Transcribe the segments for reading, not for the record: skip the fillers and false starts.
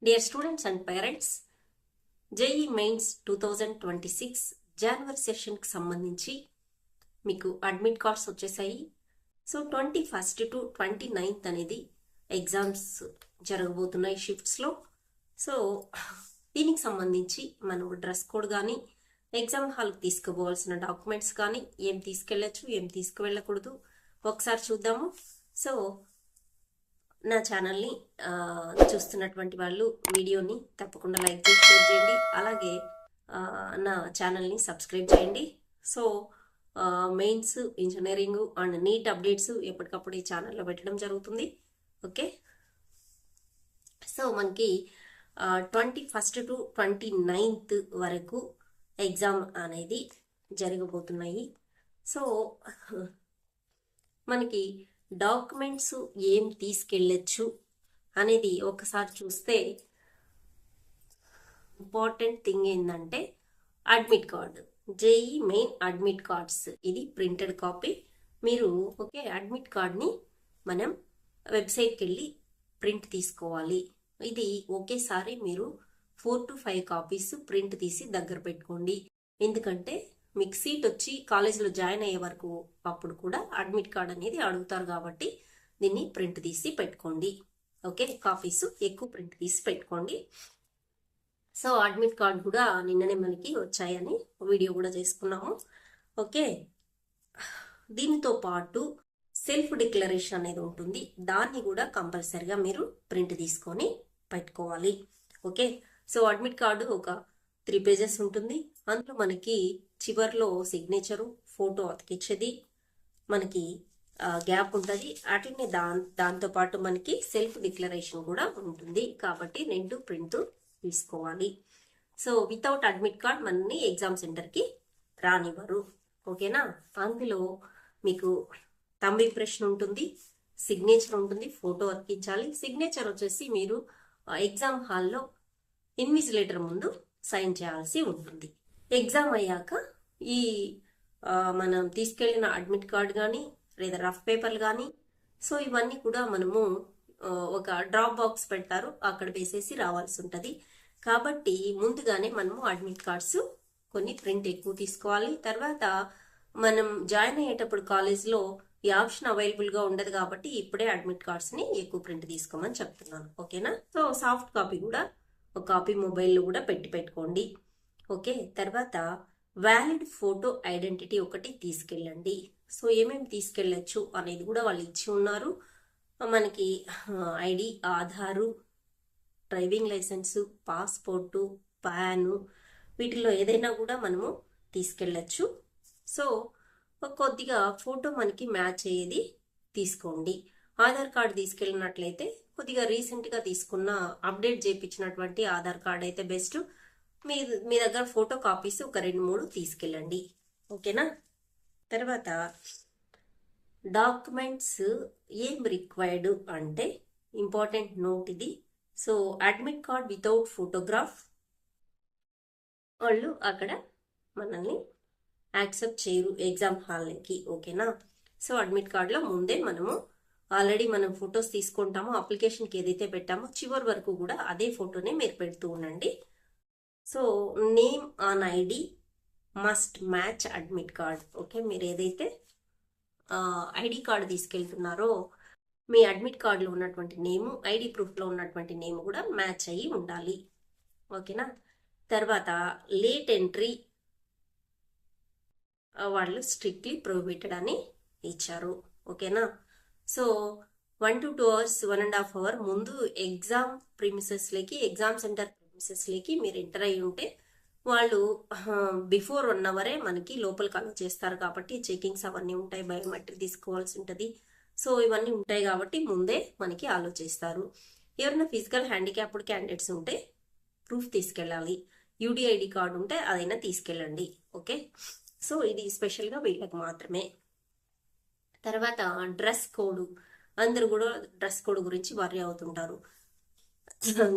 Dear students and parents, JEE mains 2026 జనవరి సెషన్కి సంబంధించి మీకు admit cards వచ్చేసాయి. సో 21st to 29th అనేది ఎగ్జామ్స్ జరగబోతున్నాయి షిఫ్ట్స్లో. సో దీనికి సంబంధించి మనం డ్రెస్ కోడ్ కానీ ఎగ్జామ్ హాల్కి తీసుకుపోవాల్సిన డాక్యుమెంట్స్ కానీ ఏం తీసుకెళ్ళచ్చు ఏం తీసుకువెళ్ళకూడదు ఒకసారి చూద్దాము. సో నా ఛానల్ని చూస్తున్నటువంటి వాళ్ళు వీడియోని తప్పకుండా లైక్ చేసి షేర్ చేయండి, అలాగే నా ఛానల్ని సబ్స్క్రైబ్ చేయండి. So mains, engineering and NEET updates ఎప్పటికప్పుడు ఈ ఛానల్లో పెట్టడం జరుగుతుంది. ఓకే, సో మనకి 21st to 29th వరకు ఎగ్జామ్ అనేది జరగబోతున్నాయి. సో మనకి డాక్యుమెంట్స్ ఏం తీసుకెళ్ళచ్చు అనేది ఒకసారి చూస్తే ఇంపార్టెంట్ థింగ్ ఏంటంటే admit card, JEE main admit cards, ఇది ప్రింటెడ్ కాపీ. మీరు ఓకే అడ్మిట్ కార్డ్ని మనం వెబ్సైట్కి వెళ్ళి ప్రింట్ తీసుకోవాలి. ఇది ఒకేసారి మీరు 4 to 5 కాపీస్ ప్రింట్ తీసి దగ్గర పెట్టుకోండి. ఎందుకంటే మీకు సీట్ వచ్చి కాలేజీలో జాయిన్ అయ్యే వరకు అప్పుడు కూడా అడ్మిట్ కార్డ్ అనేది అడుగుతారు కాబట్టి దీన్ని ప్రింట్ తీసి పెట్టుకోండి. ఓకే, కాపీస్ ఎక్కువ ప్రింట్ తీసి పెట్టుకోండి. సో అడ్మిట్ కార్డ్ కూడా నిన్ననే మనకి వచ్చాయని వీడియో కూడా చేసుకున్నాము. ఓకే, దీనితో పాటు సెల్ఫ్ డిక్లరేషన్ అనేది ఉంటుంది, దాన్ని కూడా కంపల్సరిగా మీరు ప్రింట్ తీసుకొని పెట్టుకోవాలి. ఓకే, సో అడ్మిట్ కార్డు ఒక 3 pages ఉంటుంది. అందులో మనకి చివర్లో సిగ్నేచరు, ఫోటో అతికిచ్చేది, మనకి గ్యాప్ ఉంటుంది. అట్లనే దాంతోపాటు మనకి సెల్ఫ్ డిక్లరేషన్ కూడా ఉంటుంది. కాబట్టి 2 ప్రింట్ తీసుకోవాలి. సో వితౌట్ అడ్మిట్ కార్డ్ మనని ఎగ్జామ్ సెంటర్కి రానివ్వరు. ఓకేనా, అందులో మీకు థంబ్ ఇంప్రెషన్ ఉంటుంది, సిగ్నేచర్ ఉంటుంది, ఫోటో అతికించాలి. సిగ్నేచర్ వచ్చేసి మీరు ఎగ్జామ్ హాల్లో ఇన్విజిలేటర్ ముందు సైన్ చేయాల్సి ఉంటుంది. ఎగ్జామ్ అయ్యాక ఈ మనం తీసుకెళ్లిన అడ్మిట్ కార్డ్ కానీ లేదా రఫ్ పేపర్లు కానీ, సో ఇవన్నీ కూడా మనము ఒక డ్రాప్ బాక్స్ పెడతారు, అక్కడ వేసేసి రావాల్సి ఉంటుంది. కాబట్టి ముందుగానే మనము అడ్మిట్ కార్డ్స్ కొన్ని ప్రింట్ ఎక్కువ తీసుకోవాలి. తర్వాత మనం జాయిన్ అయ్యేటప్పుడు కాలేజ్లో ఈ ఆప్షన్ అవైలబుల్గా ఉండదు కాబట్టి ఇప్పుడే అడ్మిట్ కార్డ్స్ని ఎక్కువ ప్రింట్ తీసుకోమని చెప్తున్నాను. ఓకేనా, సో సాఫ్ట్ కాపీ కూడా ఒక కాపీ మొబైల్లో కూడా పెట్టుకోండి. ఓకే, తర్వాత వ్యాలిడ్ ఫోటో ఐడెంటిటీ ఒకటి తీసుకెళ్ళండి. సో ఏమేమి తీసుకెళ్ళచ్చు అనేది కూడా వాళ్ళు ఇచ్చి ఉన్నారు. మనకి ID, Aadhaar, driving licence, passport, PAN, వీటిల్లో ఏదైనా కూడా మనము తీసుకెళ్ళచ్చు. సో కొద్దిగా ఫోటో మనకి మ్యాచ్ అయ్యేది తీసుకోండి. ఆధార్ కార్డు తీసుకెళ్ళినట్లయితే కొద్దిగా రీసెంట్గా తీసుకున్న అప్డేట్ చేయించినటువంటి ఆధార్ కార్డ్ అయితే బెస్ట్. మీ దగ్గర ఫోటో కాపీస్ ఒక 2-3 తీసుకెళ్ళండి. ఓకేనా, తర్వాత డాక్యుమెంట్స్ ఏం రిక్వైర్డ్ అంటే ఇంపార్టెంట్ నోట్ ఇది. So admit card without photograph వాళ్ళు అక్కడ మనల్ని యాక్సెప్ట్ చేయరు ఎగ్జామ్ హాల్కి. ఓకేనా, సో అడ్మిట్ కార్డులో ముందే మనము ఆల్రెడీ మనం ఫొటోస్ తీసుకుంటాము, అప్లికేషన్కి ఏదైతే పెట్టామో చివరి వరకు కూడా అదే ఫోటోనే మీరు పెడుతూ ఉండండి. So name on ID must match admit card. Okay, మీరు ఏదైతే ఐడి కార్డు తీసుకెళ్తున్నారో మీ అడ్మిట్ కార్డులో ఉన్నటువంటి నేము, ఐడి ప్రూఫ్లో ఉన్నటువంటి నేమ్ కూడా మ్యాచ్ అయ్యి ఉండాలి. ఓకేనా, తర్వాత లేట్ ఎంట్రీ వాళ్ళు స్ట్రిక్ట్లీ ప్రొహిబిటెడ్ అని ఇచ్చారు. ఓకేనా, సో 1 to 2 hours, 1.5 hour ముందు ఎగ్జామ్ ప్రిమిసెస్లోకి, ఎగ్జామ్ సెంటర్ ప్రిమిసెస్లోకి మీరు ఎంటర్ అయ్యి ఉంటే వాళ్ళు బిఫోర్ 1 hour మనకి లోపలికి అలో చేస్తారు. కాబట్టి చెకింగ్స్ అవన్నీ ఉంటాయి, బయోమెట్రిక్ తీసుకోవాల్సి ఉంటుంది. సో ఇవన్నీ ఉంటాయి కాబట్టి ముందే మనకి అలో చేస్తారు. ఎవరైనా ఫిజికల్ హ్యాండిక్యాప్డ్ క్యాండిడేట్స్ ఉంటే ప్రూఫ్ తీసుకెళ్ళాలి. యూడిఐడి కార్డు ఉంటే అదైనా తీసుకెళ్ళండి. ఓకే, సో ఇది స్పెషల్గా వీళ్ళకి మాత్రమే. తర్వాత డ్రెస్ కోడ్, అందరూ కూడా డ్రెస్ కోడ్ గురించి వరి అవుతుంటారు.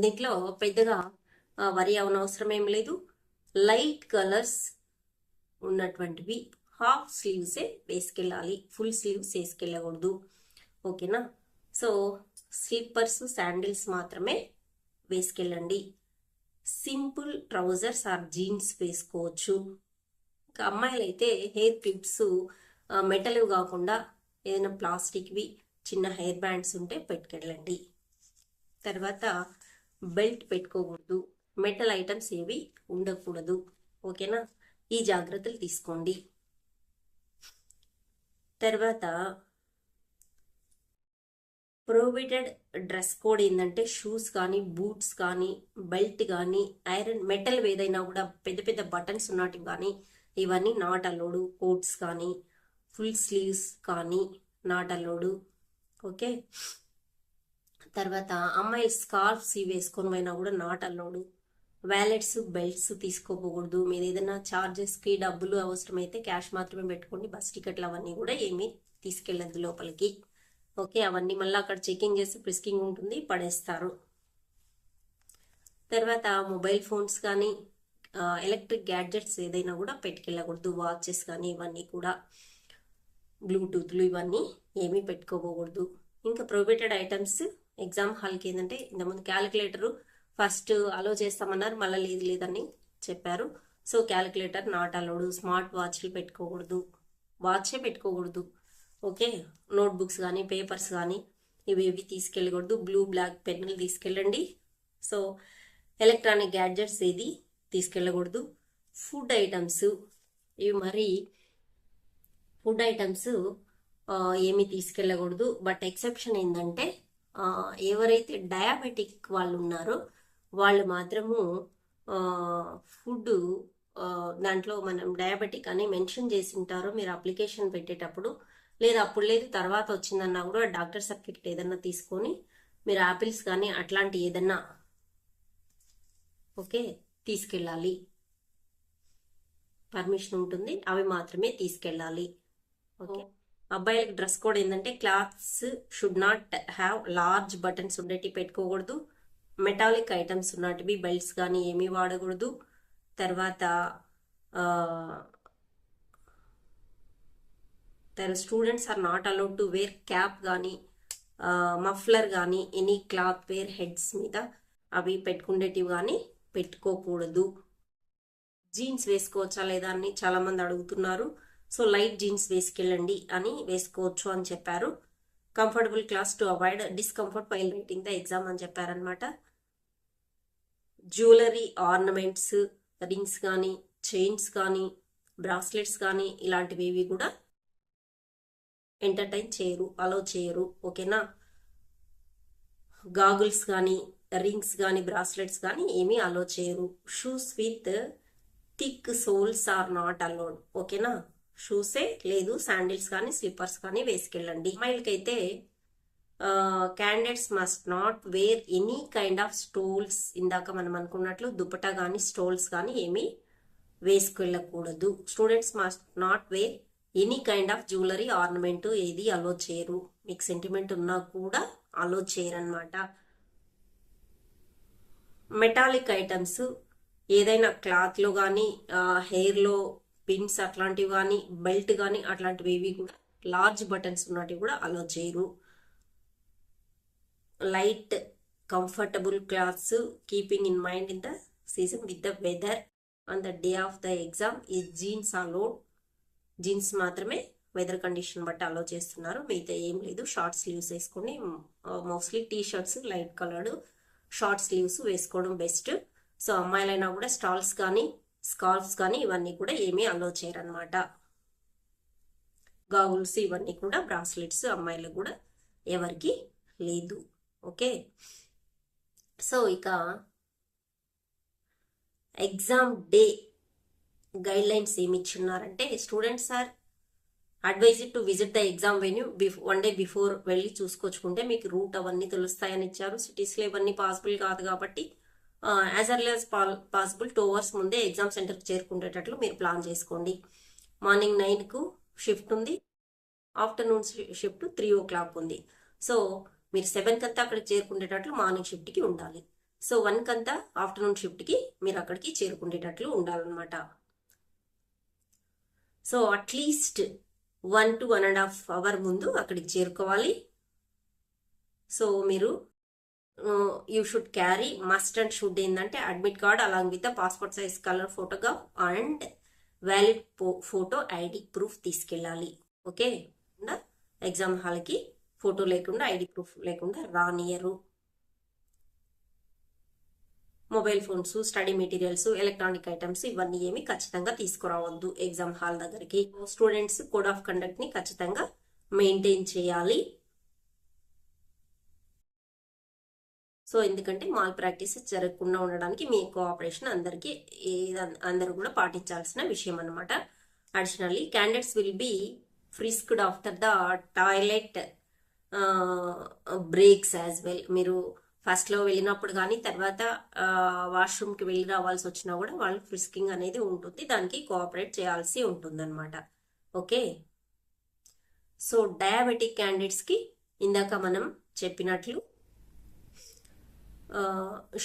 దీంట్లో పెద్దగా వరి అవనవసరం ఏం లేదు. లైట్ కలర్స్ ఉన్నటువంటివి హాఫ్ స్లీవ్సే వేసుకెళ్ళాలి, ఫుల్ స్లీవ్స్ వేసుకెళ్ళకూడదు. ఓకేనా, సో స్లిప్పర్స్, శాండిల్స్ మాత్రమే వేసుకెళ్ళండి. సింపుల్ ట్రౌజర్స్ ఆర్ జీన్స్ వేసుకోవచ్చు. ఇంకా అమ్మాయిలు అయితే హెయిర్ క్లిప్స్ మెటల్ కాకుండా ఏదైనా ప్లాస్టిక్వి చిన్న హెయిర్ బ్యాండ్స్ ఉంటే పెట్టుకెళ్ళండి. తర్వాత బెల్ట్ పెట్టుకోకూడదు, మెటల్ ఐటమ్స్ ఏవి ఉండకూడదు. ఓకేనా, ఈ జాగ్రత్తలు తీసుకోండి. తర్వాత ప్రొహిబిటెడ్ డ్రెస్ కోడ్ ఏంటంటే షూస్ కానీ, బూట్స్ కానీ, బెల్ట్ కానీ, ఐరన్ మెటల్ ఏదైనా కూడా పెద్ద పెద్ద బటన్స్ ఉన్నట్టు కానీ ఇవన్నీ నాట్ అలోడు. కోట్స్ కానీ, ఫుల్ స్లీవ్స్ కానీ నాట్ అలోడు. ఓకే, తర్వాత అమ్మాయి స్కార్ఫ్స్ ఇవి వేసుకొని పోయినా కూడా నాట్ అలోడు. వ్యాలెట్స్, బెల్ట్స్ తీసుకోకూడదు. మీరు ఏదైనా ఛార్జెస్కి డబ్బులు అవసరమైతే క్యాష్ మాత్రమే పెట్టుకోండి. బస్ టికెట్లు అవన్నీ కూడా ఏమీ తీసుకెళ్ళద్దు లోపలికి. ఓకే, అవన్నీ మళ్ళీ అక్కడ చెకింగ్ చేసి ప్రిస్కింగ్ ఉంటుంది, పడేస్తారు. తర్వాత మొబైల్ ఫోన్స్ కానీ ఎలక్ట్రిక్ గ్యాడ్జెట్స్ ఏదైనా కూడా పెట్టుకెళ్ళకూడదు. వాచెస్ కానీ ఇవన్నీ కూడా, బ్లూటూత్లు ఇవన్నీ ఏమీ పెట్టుకోకూడదు. ఇంకా ప్రొహిబిటెడ్ ఐటమ్స్ ఎగ్జామ్ హాల్కి ఏంటంటే ఇంతకుముందు క్యాలిక్యులేటరు ఫస్ట్ అలో చేస్తామన్నారు, మళ్ళీ లేదని చెప్పారు. So calculator not allowed. Smart వాచ్లు పెట్టుకోకూడదు, వాచే పెట్టుకోకూడదు. ఓకే, నోట్బుక్స్ కానీ పేపర్స్ కానీ ఇవేవి తీసుకెళ్ళకూడదు. బ్లూ బ్లాక్ పెన్నులు తీసుకెళ్ళండి. సో ఎలక్ట్రానిక్ గ్యాడ్జెట్స్ ఏది తీసుకెళ్ళకూడదు. ఫుడ్ ఐటమ్స్ ఇవి మరి ఫుడ్ ఐటమ్స్ ఏమీ తీసుకెళ్ళకూడదు. బట్ ఎక్సెప్షన్ ఏంటంటే ఎవరైతే డయాబెటిక్ వాళ్ళు ఉన్నారో వాళ్ళు మాత్రము ఫుడ్ దాంట్లో మనం డయాబెటిక్ అని మెన్షన్ చేసి ఉంటారో మీరు అప్లికేషన్ పెట్టేటప్పుడు, లేదా అప్పుడు లేదు తర్వాత వచ్చిందన్నా కూడా డాక్టర్ సర్టిఫికేట్ ఏదన్నా తీసుకొని మీరు యాపిల్స్ కానీ అట్లాంటి ఏదన్నా ఓకే తీసుకెళ్ళాలి. పర్మిషన్ ఉంటుంది, అవి మాత్రమే తీసుకెళ్ళాలి. ఓకే, అబ్బాయిలకు డ్రెస్ కోడ్ ఏంటంటే clothes should not have large buttons ఉండేటి పెట్టుకోకూడదు. మెటాలిక్ ఐటమ్స్ ఉన్నటివి బెల్ట్స్ కానీ ఏమీ వాడకూడదు. తర్వాత students are not allowed to wear cap కానీ మఫ్లర్ కానీ ఎనీ క్లాత్ వేర్ హెడ్స్ మీద అవి పెట్టుకునేటివి కానీ పెట్టుకోకూడదు. జీన్స్ వేసుకోవచ్చా లేదా అని చాలా మంది అడుగుతున్నారు. సో లైట్ జీన్స్ వేసుకెళ్ళండి అని వేసుకోవచ్చు అని చెప్పారు. Comfortable class to avoid discomfort while writing the exam అని చెప్పారనమాట. జ్యువెలరీ ఆర్నమెంట్స్, రింగ్స్ కానీ, చైన్స్ కానీ, బ్రాస్లెట్స్ కానీ ఇలాంటివి కూడా ఎంటర్టైన్ చేయరు, అలో చేయరు. ఓకేనా, గాగుల్స్ కానీ, రింగ్స్ కానీ, బ్రాస్లెట్స్ కానీ ఏమీ అలో చేయరు. Shoes with thick soles are not allowed. ఓకేనా, షూసే లేదు, శాండిల్స్ కానీ స్లిప్పర్స్ కానీ వేసుకెళ్ళండి. అమ్మాయిలకైతే candidates must not wear any kind of stoles, ఇందాక మనం అనుకున్నట్లు దుపట్టా కానీ స్టోల్స్ కానీ ఏమీ వేసుకెళ్ళకూడదు. Students must not wear any kind of jewellery ornament ఏది అలో చేయరు. మీకు సెంటిమెంట్ ఉన్నా కూడా అలో చేయరనమాట. మెటాలిక్ ఐటమ్స్ ఏదైనా క్లాత్లో కానీ హెయిర్లో పిన్స్ అట్లాంటివి కానీ బెల్ట్ కానీ అట్లాంటివి ఏవి కూడా లార్జ్ బటన్స్ ఉన్నటివి కూడా అలో చేయరు. Light comfortable clothes keeping in mind in the season with the weather on the day of the exam ఈ జీన్స్ అలౌడ్. జీన్స్ మాత్రమే వెదర్ కండిషన్ బట్టి అలో చేస్తున్నారు, మిగతా ఏం లేదు. షార్ట్ స్లీవ్స్ వేసుకొని mostly T shirts light coloured short sleeves వేసుకోవడం best. So అమ్మాయిలైనా కూడా స్టాల్స్ కానీ స్కార్ఫ్స్ కానీ ఇవన్నీ కూడా ఏమీ అలో చేయరనమాట. గాగుల్స్ ఇవన్నీ కూడా బ్రాస్లెట్స్ అమ్మాయిలకు కూడా ఎవరికి లేదు. ఓకే, సో ఇక ఎగ్జామ్ డే గైడ్ లైన్స్ ఏమి ఇచ్చున్నారంటే students are advised to visit the exam venue one day before వెళ్ళి చూసుకొచ్చుకుంటే మీకు రూట్ అవన్నీ తెలుస్తాయని ఇచ్చారు. సిటీస్లో ఇవన్నీ పాసిబుల్ కాదు కాబట్టి as early as possible 2 hours ముందే ఎగ్జామ్ సెంటర్కి చేరుకునేటట్లు మీరు ప్లాన్ చేసుకోండి. మార్నింగ్ 9కు షిఫ్ట్ ఉంది, ఆఫ్టర్నూన్ షిఫ్ట్ 3 o'clock ఉంది. సో మీరు 7 కంతా అక్కడికి చేరుకునేటట్లు మార్నింగ్ షిఫ్ట్కి ఉండాలి. సో 1 కంతా ఆఫ్టర్నూన్ షిఫ్ట్కి మీరు అక్కడికి చేరుకునేటట్లు ఉండాలన్నమాట. సో అట్లీస్ట్ 1 to 1.5 hours ముందు అక్కడికి చేరుకోవాలి. సో మీరు you should carry must and should ఏంటంటే admit card along with passport size colour photograph and valid photo ID proof తీసుకెళ్ళాలి. ఓకే, ఎగ్జామ్ హాల్కి ఫోటో లేకుండా ఐడి ప్రూఫ్ లేకుండా రానియరు. Mobile phones, study materials, electronic items ఇవన్నీ ఏమి ఖచ్చితంగా తీసుకురావద్దు ఎగ్జామ్ హాల్ దగ్గరికి. స్టూడెంట్స్ కోడ్ ఆఫ్ కండక్ట్ ని ఖచ్చితంగా మెయింటైన్ చేయాలి. సో ఎందుకంటే మాల్ ప్రాక్టీసెస్ జరగకుండా ఉండడానికి మీ కోఆపరేషన్ అందరూ కూడా పాటించాల్సిన విషయం అనమాట. Additionally candidates will be frisked after the toilet breaks as well. మీరు ఫస్ట్లో వెళ్ళినప్పుడు కానీ తర్వాత వాష్రూమ్కి వెళ్ళి రావాల్సి వచ్చినా కూడా వాళ్ళు ఫ్రిస్కింగ్ అనేది ఉంటుంది, దానికి కోఆపరేట్ చేయాల్సి ఉంటుంది అనమాట. ఓకే, సో డయాబెటిక్ క్యాండిడేట్స్కి ఇందాక మనం చెప్పినట్లు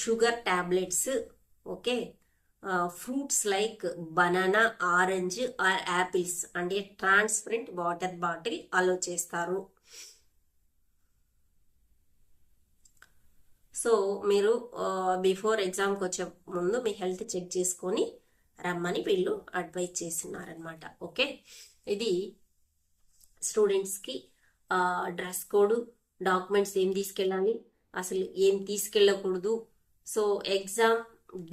sugar tablets, okay, fruits like banana, orange or apples and a transparent water bottle allow చేస్తారు. సో మీరు బిఫోర్ ఎగ్జామ్కి వచ్చే ముందు మీ హెల్త్ చెక్ చేసుకొని రమ్మని వీళ్ళు అడ్వైజ్ చేస్తున్నారనమాట. ఓకే, ఇది స్టూడెంట్స్కి డ్రెస్ కోడ్, డాక్యుమెంట్స్ ఏం తీసుకెళ్ళాలి, అసలు ఏం తీసుకెళ్ళకూడదు, సో ఎగ్జామ్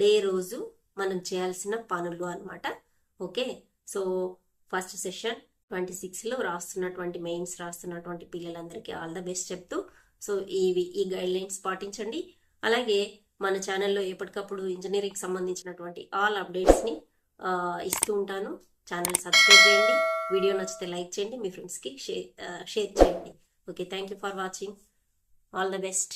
డే రోజు మనం చేయాల్సిన పనులు అనమాట. ఓకే, సో ఫస్ట్ సెషన్ 26లో రాస్తున్నటువంటి మెయిన్స్ రాస్తున్నటువంటి పిల్లలందరికీ ఆల్ ద బెస్ట్ చెప్తూ, సో ఈ గైడ్ లైన్స్ పాటించండి. అలాగే మన ఛానల్లో ఎప్పటికప్పుడు ఇంజనీరింగ్ సంబంధించినటువంటి ఆల్ అప్డేట్స్ని ఇస్తూ ఉంటాను. ఛానల్ సబ్స్క్రైబ్ చేయండి, వీడియో నచ్చితే లైక్ చేయండి, మీ ఫ్రెండ్స్కి షేర్ చేయండి. Okay, thank you for watching. All the best.